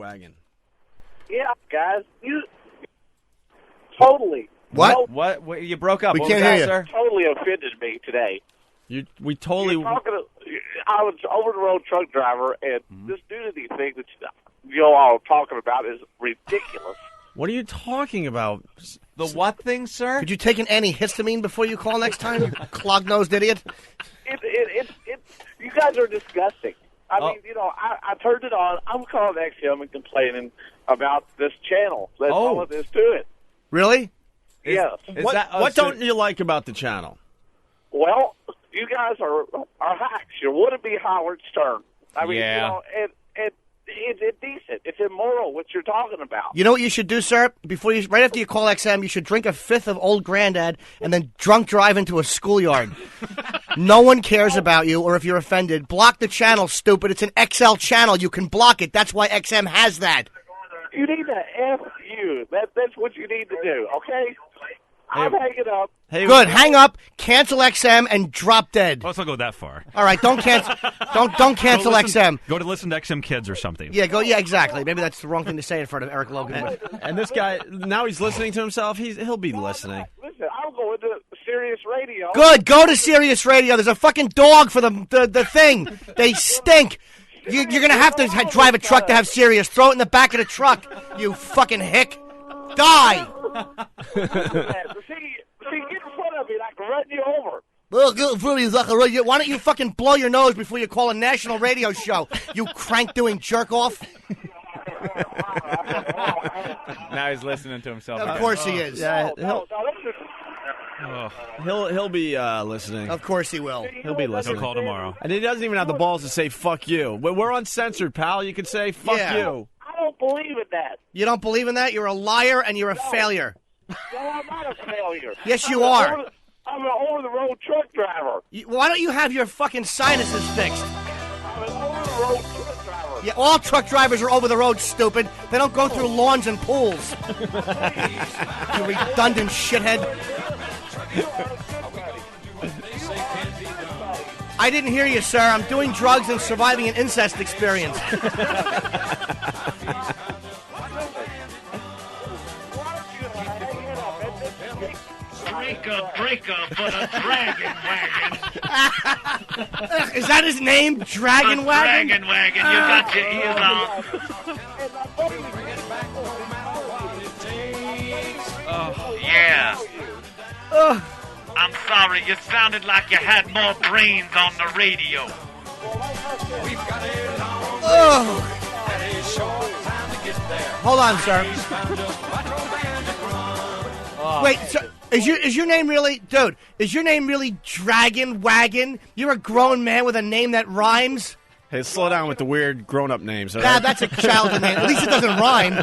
wagon. Yeah, guys, you totally. What? What? You broke up. We What can't was that, hear you. sir? Totally offended me today. We totally. I was over the road truck driver, and this nudity thing that you all are talking about is ridiculous. What are you talking about? The what thing, sir? Could you take an antihistamine before you call next time, you clog-nosed idiot? You guys are disgusting. I mean, I turned it on. I'm calling XM and complaining about this channel. That's all it is to it. Really? Yes. What don't you like about the channel? Well, you guys are hacks. You're would-be Howard Stern. I mean, it's indecent. It's immoral what you're talking about. You know what you should do, sir? Right after you call XM, you should drink a fifth of Old Grandad and then drunk drive into a schoolyard. No one cares about you, or if you're offended, block the channel, stupid. It's an XL channel. You can block it. That's why XM has that. You need to F you. That's what you need to do, okay? I'm hanging up. Good. Hang up, cancel XM, and drop dead. Let's not go that far. All right, don't cancel. don't cancel XM. Go to listen to XM Kids or something. Yeah, Yeah, exactly. Maybe that's the wrong thing to say in front of Eric Logan. And this guy now he's listening to himself. He'll be listening. Listen, I'll go into Sirius Radio. Good. Go to Sirius Radio. There's a fucking dog for the thing. They stink. You're gonna have to drive a truck to have Sirius. Throw it in the back of the truck. You fucking hick. Die. See, get in front of me and I can run you over. Why don't you fucking blow your nose before you call a national radio show, you crank-doing jerk-off? Now he's listening to himself. Of course he is. Yeah, he'll be listening. Of course he will. He'll be listening. He'll call tomorrow. And he doesn't even have the balls to say "fuck you." We're uncensored, pal. You can say "fuck you." I don't believe in that. You don't believe in that? You're a liar and you're a failure. No, I'm not a failure. Yes, you are. I'm an over-the-road truck driver. Why don't you have your fucking sinuses fixed? I'm an over-the-road truck driver. Yeah, all truck drivers are over the road, stupid. They don't go through lawns and pools. You redundant shithead. I didn't hear you, sir. I'm doing drugs and surviving an incest experience. Breaker for the Dragon Wagon. Is that his name? Dragon Wagon? Dragon Wagon, you got your ears on. Yeah. I'm sorry, you sounded like you had more brains on the radio. Hold on, sir. Wait, so is your name really, dude? Is your name really Dragon Wagon? You're a grown man with a name that rhymes. Hey, slow down with the weird grown-up names. Nah, that's a childhood name. At least it doesn't rhyme.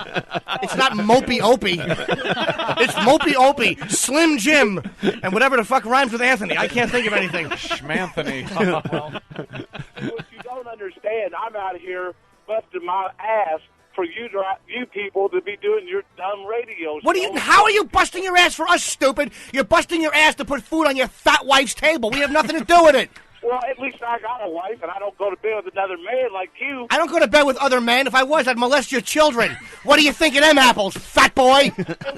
It's not Mopey Opie. It's Mopey Opie, Slim Jim, and whatever the fuck rhymes with Anthony. I can't think of anything. Schmanthony. What you don't understand, I'm out here busting my ass for you people to be doing your dumb radio show. How are you busting your ass for us, stupid? You're busting your ass to put food on your fat wife's table. We have nothing to do with it. Well, at least I got a wife, and I don't go to bed with another man like you. I don't go to bed with other men. If I was, I'd molest your children. What do you think of them apples, fat boy?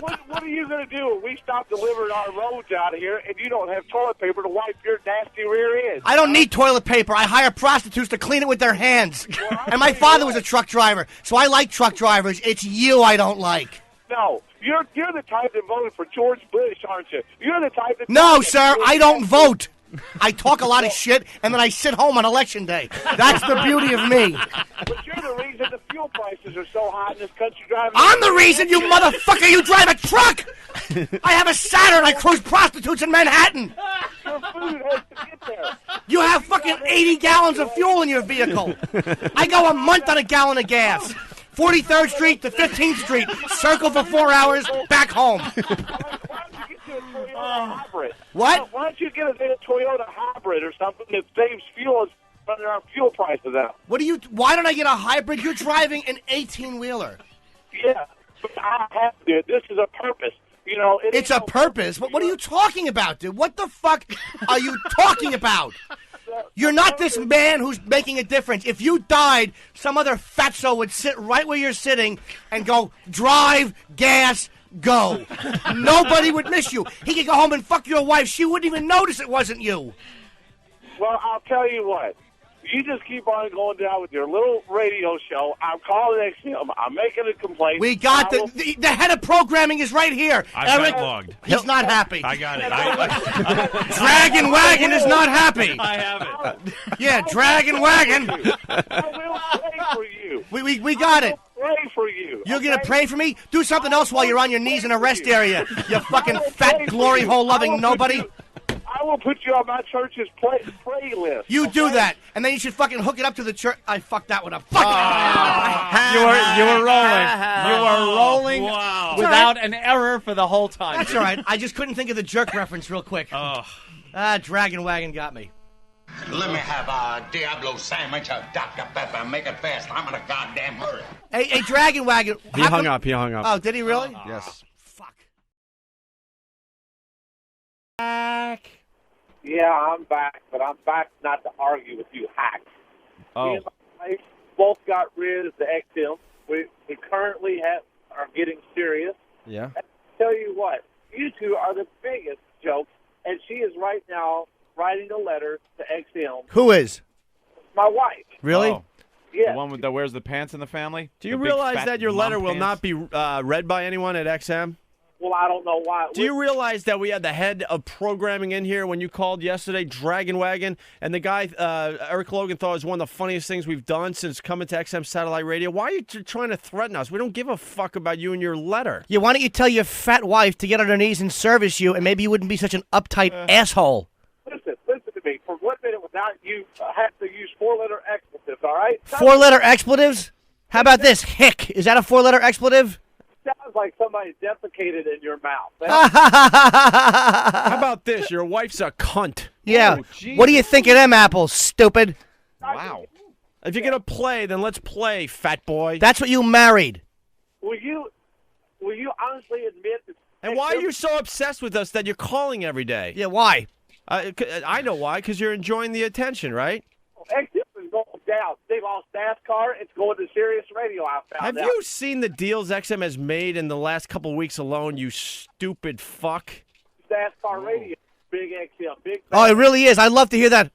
What are you going to do when we stop delivering our loads out of here and you don't have toilet paper to wipe your nasty rear end? I don't need toilet paper. I hire prostitutes to clean it with their hands. And my father was a truck driver, so I like truck drivers. It's you I don't like. No, you're the type that voted for George Bush, aren't you? You're the type that... No, sir, I don't vote. I talk a lot of shit, and then I sit home on Election Day. That's the beauty of me. But you're the reason the fuel prices are so high in this country driving... I'm the reason, you motherfucker! You drive a truck! I have a Saturn. I cruise prostitutes in Manhattan. Your food has to get there. You have fucking 80 gallons of fuel in your vehicle. I go a month on a gallon of gas. 43rd Street to 15th Street. Circle for 4 hours, back home. Hybrid. What? Why don't you get a Toyota hybrid or something that saves fuel and running our fuel prices out? Why don't I get a hybrid? You're driving an 18-wheeler. Yeah, but I have to. This is a purpose. You know, it's a purpose? But what are you talking about, dude? What the fuck are you talking about? You're not this man who's making a difference. If you died, some other fatso would sit right where you're sitting and go, drive, gas, go. Nobody would miss you. He could go home and fuck your wife. She wouldn't even notice it wasn't you. Well, I'll tell you what. You just keep on going down with your little radio show. I'm calling XM. I'm making a complaint. We got the head of programming is right here. I've Eric, backlogged. He's not happy. I got it. Dragon Wagon is not happy. I have it. Yeah, Dragon Wagon. I will pray for you. We got it. Pray for you. You're going to pray for me? Do something else while you're on your knees in a rest area. You fucking fat glory hole loving nobody. I will put you on my church's pray list. You do that, and then you should fucking hook it up to the church. I fucked that one up. Fuck You were rolling. Wow. Without an error for the whole time. That's all right. I just couldn't think of the jerk reference real quick. Oh. Dragon Wagon got me. Let me have a Diablo sandwich, a Dr. Pepper. Make it fast. I'm in a goddamn hurry. Hey, Dragon Wagon. He hung up. Oh, did he really? Yes. Fuck. Yeah, I'm back, but I'm back not to argue with you hacks. Me Oh. and my wife both got rid of the XM. We currently are getting serious. Yeah. And I tell you what, you two are the biggest jokes, and she is right now writing a letter to XM. Who is? My wife. Really? Oh. Yes. The one that wears the pants in the family? Do you The big, realize fat that your mom letter will pants? not be read by anyone at XM? Well, I don't know why. Do you realize that we had the head of programming in here when you called yesterday, Dragon Wagon, and the guy, Eric Logan, thought it was one of the funniest things we've done since coming to XM Satellite Radio? Why are you trying to threaten us? We don't give a fuck about you and your letter. Yeah, why don't you tell your fat wife to get on her knees and service you, and maybe you wouldn't be such an uptight asshole. Listen to me. For 1 minute without you, I have to use 4-letter expletives, all right? 4-letter expletives? How about this? Hick. Is that a 4-letter expletive? Sounds like somebody defecated in your mouth. How about this? Your wife's a cunt. Yeah. Oh, What do you think of them apples, stupid? Wow. If you're going to play, then let's play, fat boy. That's what you married. Will you honestly admit that? And why are you so obsessed with us that you're calling every day? Yeah, why? I know why, because you're enjoying the attention, right? XM is going down. They lost NASCAR. It's going to Sirius Radio. I found Have out. you seen the deals XM has made in the last couple weeks alone, you stupid fuck? NASCAR Radio, big XM, big. Oh, it really is. I'd love to hear that.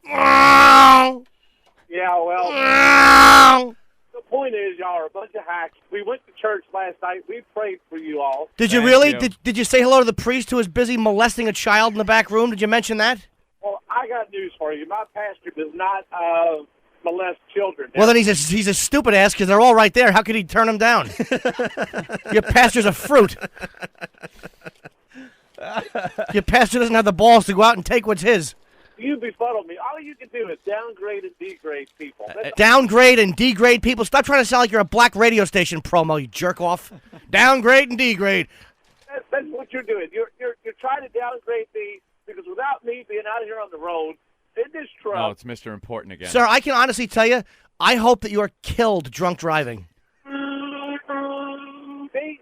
Yeah, well. The point is, y'all are a bunch of hacks. We went to church last night. We prayed for you all. Did you Thank really? you. Did you say hello to the priest who was busy molesting a child in the back room? Did you mention that? Well, I got news for you. My pastor does not molest children. Well, then he's a stupid ass because they're all right there. How could he turn them down? Your pastor's a fruit. Your pastor doesn't have the balls to go out and take what's his. You befuddle me. All you can do is downgrade and degrade people. Downgrade and degrade people. Stop trying to sound like you're a black radio station promo, you jerk off. Downgrade and degrade. That's what you're doing. You're trying to downgrade me because without me being out here on the road in this Oh, truck, it's Mr. Important again. Sir, I can honestly tell you, I hope that you are killed drunk driving. see,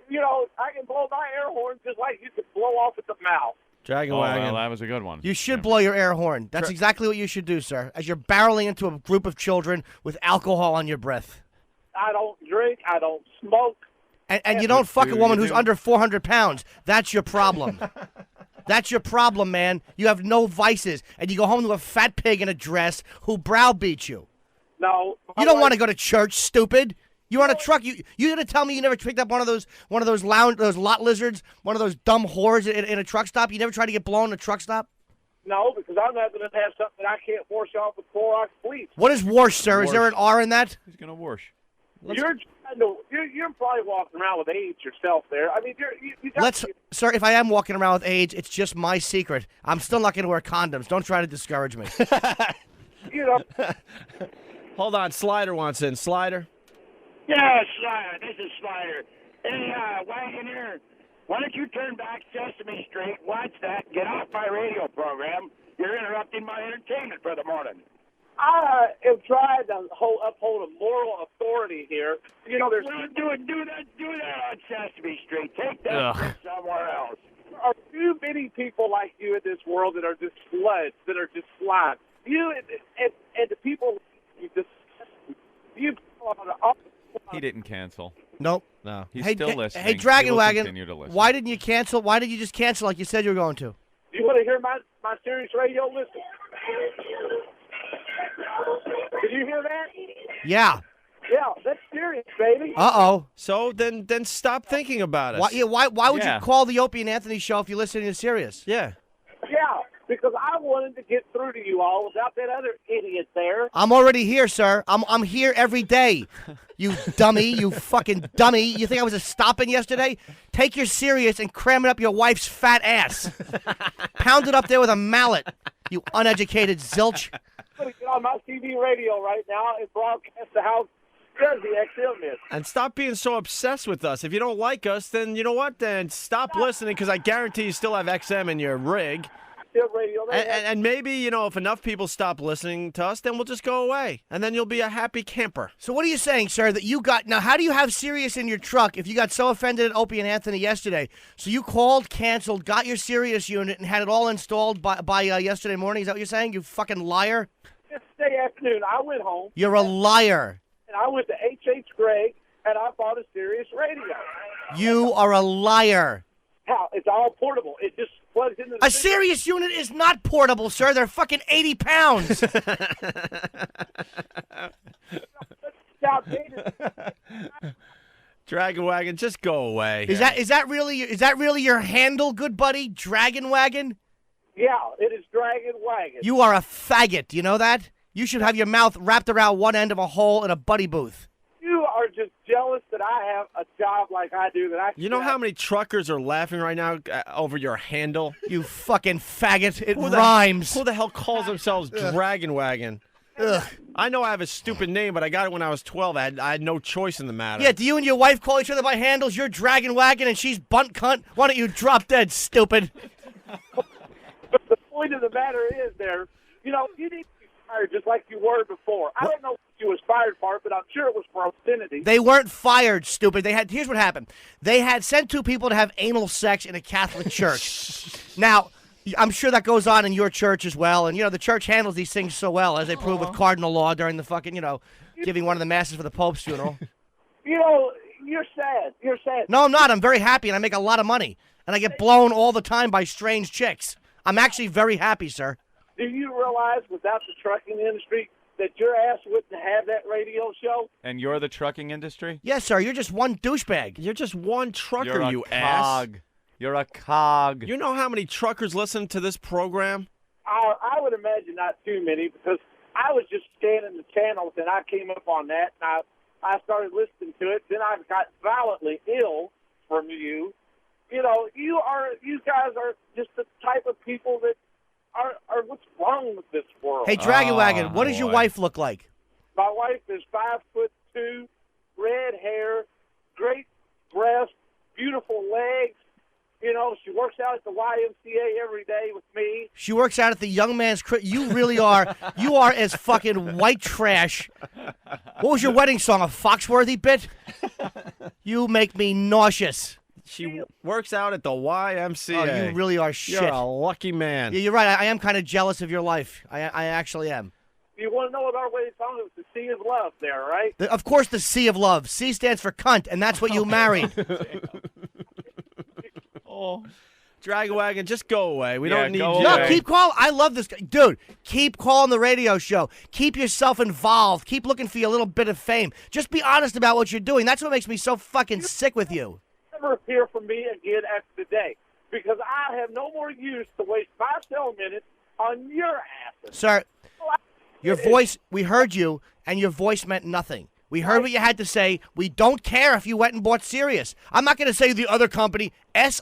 I can blow my air horn just like you can blow off at the mouth. Dragon Oh, Wagon. well, that was a good one. You should blow your air horn. That's exactly what you should do, sir, as you're barreling into a group of children with alcohol on your breath. I don't drink. I don't smoke. And you don't fuck a do woman you who's do? under 400 pounds. That's your problem. That's your problem, man. You have no vices. And you go home to a fat pig in a dress who browbeats you. No. You don't want to go to church, stupid. You're on a truck. You gonna tell me you never picked up one of those lot lizards, one of those dumb whores in a truck stop? You never tried to get blown in a truck stop? No, because I'm not going to have something I can't wash off with Clorox bleach. What is wash, sir? Is there an R in that? He's going to wash. You're probably walking around with AIDS yourself there. I mean, you got Sir, if I am walking around with AIDS, it's just my secret. I'm still not going to wear condoms. Don't try to discourage me. Hold on, Slider wants in. Slider? Yeah, Slider. This is Slider. Hey, Wagoneer, why don't you turn back Sesame Street, watch that, get off my radio program. You're interrupting my entertainment for the morning. I am trying to uphold a moral authority here. There's do that on Sesame Street. Take that somewhere else. There are too many people like you in this world that are just sluts, that are just slime. you and the people you He didn't cancel. Nope. No. He's Hey, still hey, listening. hey, Dragon He will Wagon, continue to listen. why didn't you cancel? Why did you just cancel like you said you were going to? You want to hear my Sirius radio? Listen. Did you hear that? Yeah. Yeah, that's serious, baby. Uh-oh. So then stop thinking about it. Why would Yeah. you call the Opie and Anthony show if you're listening to Sirius? Yeah. Yeah, because I wanted to get through to you all without that other idiot there. I'm already here, sir. I'm here every day. You dummy, you fucking dummy. You think I was stopping yesterday? Take your Sirius and cram it up your wife's fat ass. Pound it up there with a mallet, you uneducated zilch. I'm going to get on my TV radio right now and broadcast the house Jersey XM is. And stop being so obsessed with us. If you don't like us, then you know what? Then stop listening, because I guarantee you still have XM in your rig. Radio. And maybe, if enough people stop listening to us, then we'll just go away. And then you'll be a happy camper. So what are you saying, sir, that you got... Now, how do you have Sirius in your truck if you got so offended at Opie and Anthony yesterday? So you called, canceled, got your Sirius unit, and had it all installed by yesterday morning? Is that what you're saying, you fucking liar? Yesterday afternoon, I went home. You're a liar. And I went to H.H. Gregg, and I bought a Sirius radio. You are a liar. How? It's all portable. It just plugs into the... A Sirius unit is not portable, sir. They're fucking 80 pounds. Dragon Wagon, just go away. Is that really your handle, good buddy? Dragon Wagon? Yeah, it is Dragon Wagon. You are a faggot. Do you know that? You should have your mouth wrapped around one end of a hole in a buddy booth. You are just jealous that I have a job like I do. You know how many truckers are laughing right now over your handle? You fucking faggot. It rhymes. Who the hell calls themselves Dragon Wagon? Ugh. I know I have a stupid name, but I got it when I was 12. I had no choice in the matter. Yeah, do you and your wife call each other by handles? You're Dragon Wagon and she's Bunt Cunt? Why don't you drop dead, stupid? But the point of the matter is you need to be fired just like you were before. I don't know what you was fired for, but I'm sure it was for obscenity. They weren't fired, stupid. Here's what happened. They had sent two people to have anal sex in a Catholic church. Now, I'm sure that goes on in your church as well, and the church handles these things so well, as they prove with cardinal law during the fucking, giving one of the masses for the Pope's funeral. You're sad. You're sad. No, I'm not. I'm very happy, and I make a lot of money, and I get blown all the time by strange chicks. I'm actually very happy, sir. Do you realize without the trucking industry that your ass wouldn't have that radio show? And you're the trucking industry? Yes, sir. You're just one douchebag. You're just one trucker, You're a you ass. cog. You're a cog. You know how many truckers listen to this program? I would imagine not too many, because I was just scanning the channels and I came up on that, and I started listening to it. Then I got violently ill from you. You guys are just the type of people that are what's wrong with this world. Hey, Dragon Wagon, what does your boy. wife look like? My wife is 5'2", red hair, great breasts, beautiful legs. She works out at the YMCA every day with me. She works out at the Young Man's You really are. You are as fucking white trash. What was your wedding song? A Foxworthy bit? You make me nauseous. She works out at the YMCA. Oh, you really are shit. You're a lucky man. Yeah, you're right. I am kind of jealous of your life. I actually am. You want to know what our wedding song is? The Sea of Love there, right? Of course, the C of love. C stands for cunt, and that's what you married. Dragon Wagon, just go away. We don't need go you. No, away. keep calling. I love this guy. Dude, keep calling the radio show. Keep yourself involved. Keep looking for your little bit of fame. Just be honest about what you're doing. That's what makes me so fucking sick with you. Never hear from me again after today, because I have no more use to waste my cell minutes on your asses. Sir, your voice, we heard you, and your voice meant nothing. We heard what you had to say. We don't care if you went and bought Sirius. I'm not going to say the other company, Sirius.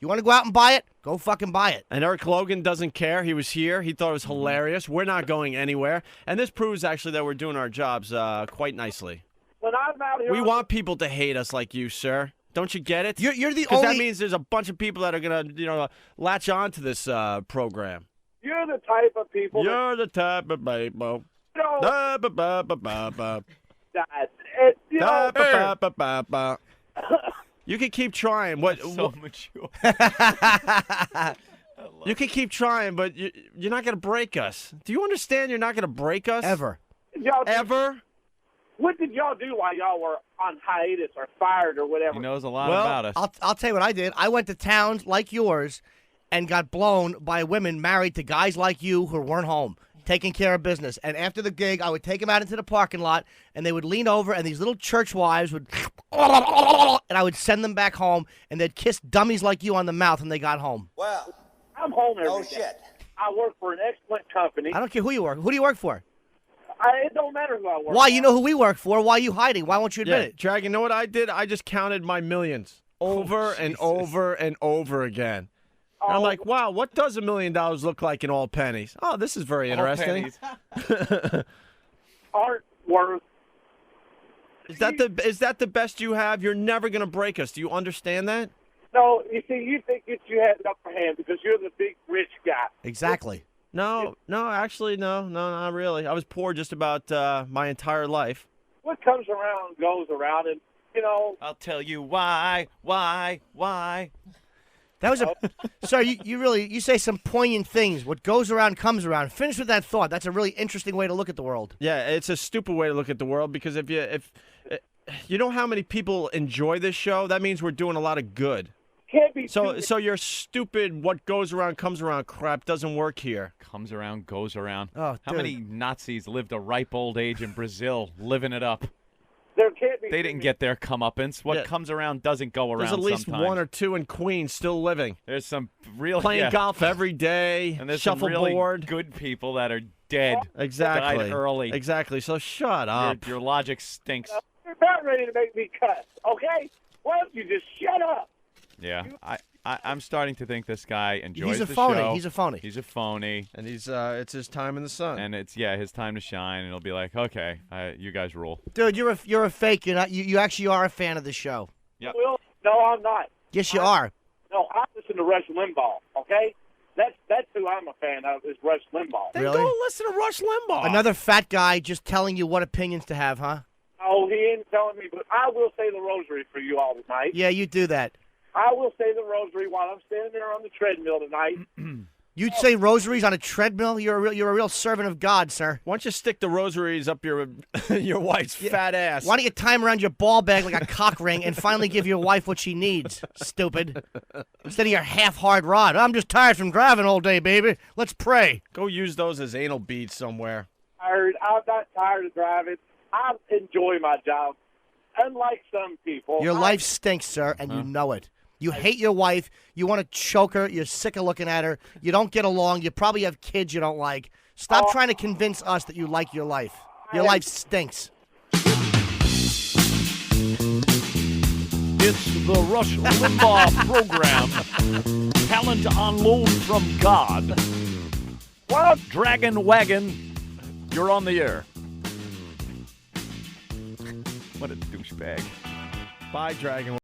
You want to go out and buy it? Go fucking buy it. And Eric Logan doesn't care. He was here. He thought it was hilarious. We're not going anywhere. And this proves, actually, that we're doing our jobs quite nicely. When I'm out here, We want people to hate us like you, sir. Don't you get it? You're the Because only... that means there's a bunch of people that are going to, latch on to this program. You're the type of people. You're the type of people. That, You can keep trying. What? So mature. You can keep trying, but you're not going to break us. Do you understand you're not going to break us? Ever. Ever? What did y'all do while y'all were on hiatus or fired or whatever? He knows a lot Well, about us. I'll tell you what I did. I went to towns like yours and got blown by women married to guys like you who weren't home, taking care of business. And after the gig, I would take them out into the parking lot, and they would lean over, and these little church wives would, and I would send them back home, and they'd kiss dummies like you on the mouth when they got home. Well, I'm home every no day. shit. I work for an excellent company. I don't care who you work. Who do you work for? It don't matter who I work Why? for. You know who we work for. Why are you hiding? Why won't you admit it? Dragon, you know what I did? I just counted my millions over and over and over again. And I'm like, wow, what does $1 million look like in all pennies? Oh, this is very interesting. Aren't worth. Is that the best you have? You're never going to break us. Do you understand that? No, you see, you think that you have the upper hand because you're the big rich guy. Exactly. No, actually, no, not really. I was poor just about my entire life. What comes around goes around, and you know. I'll tell you why. That was sir, you say some poignant things. What goes around comes around. Finish with that thought. That's a really interesting way to look at the world. Yeah, it's a stupid way to look at the world because if you know how many people enjoy this show, that means we're doing a lot of good. Can't be So your stupid what goes around comes around crap doesn't work here. Comes around, goes around. Oh, How dude. many Nazis lived a ripe old age in Brazil, living it up? There can't be. They didn't get their comeuppance. What Yeah. comes around doesn't go around. There's at least sometimes. one or two in Queens still living, There's some real playing golf every day, and there's some shuffleboard. really good people that are dead. Exactly. Died early. Exactly. So shut Your, up. your logic stinks. You're about ready to make me cuss. Okay, why don't you just shut up? Yeah, I'm starting to think this guy enjoys He's a the phony. show. He's a phony. He's a phony, And it's his time in the sun. and it's his time to shine. And it'll be like, okay, you guys rule. Dude, you're a fake. You're not. You actually are a fan of the show. Yep. Well, no, I'm not. Yes, you are. No, I listen to Rush Limbaugh. Okay, that's who I'm a fan of is Rush Limbaugh. Then Really? go listen to Rush Limbaugh. Another fat guy just telling you what opinions to have, huh? Oh, he ain't telling me, but I will say the rosary for you all tonight. Yeah, you do that. I will say the rosary while I'm standing there on the treadmill tonight. You'd say rosaries on a treadmill? You're a real servant of God, sir. Why don't you stick the rosaries up your wife's fat ass? Why don't you tie 'em around your ball bag like a cock ring and finally give your wife what she needs, stupid? Instead of your half-hard rod. I'm just tired from driving all day, baby. Let's pray. Go use those as anal beads somewhere. I'm not tired of driving. I enjoy my job. Unlike some people. Your life stinks, sir, and you know it. You hate your wife. You want to choke her. You're sick of looking at her. You don't get along. You probably have kids you don't like. Stop trying to convince us that you like your life. Your life stinks. It's the Rush Limbaugh program. Talent on loan from God. Well, Dragon Wagon, you're on the air. What a douchebag. Bye, Dragon.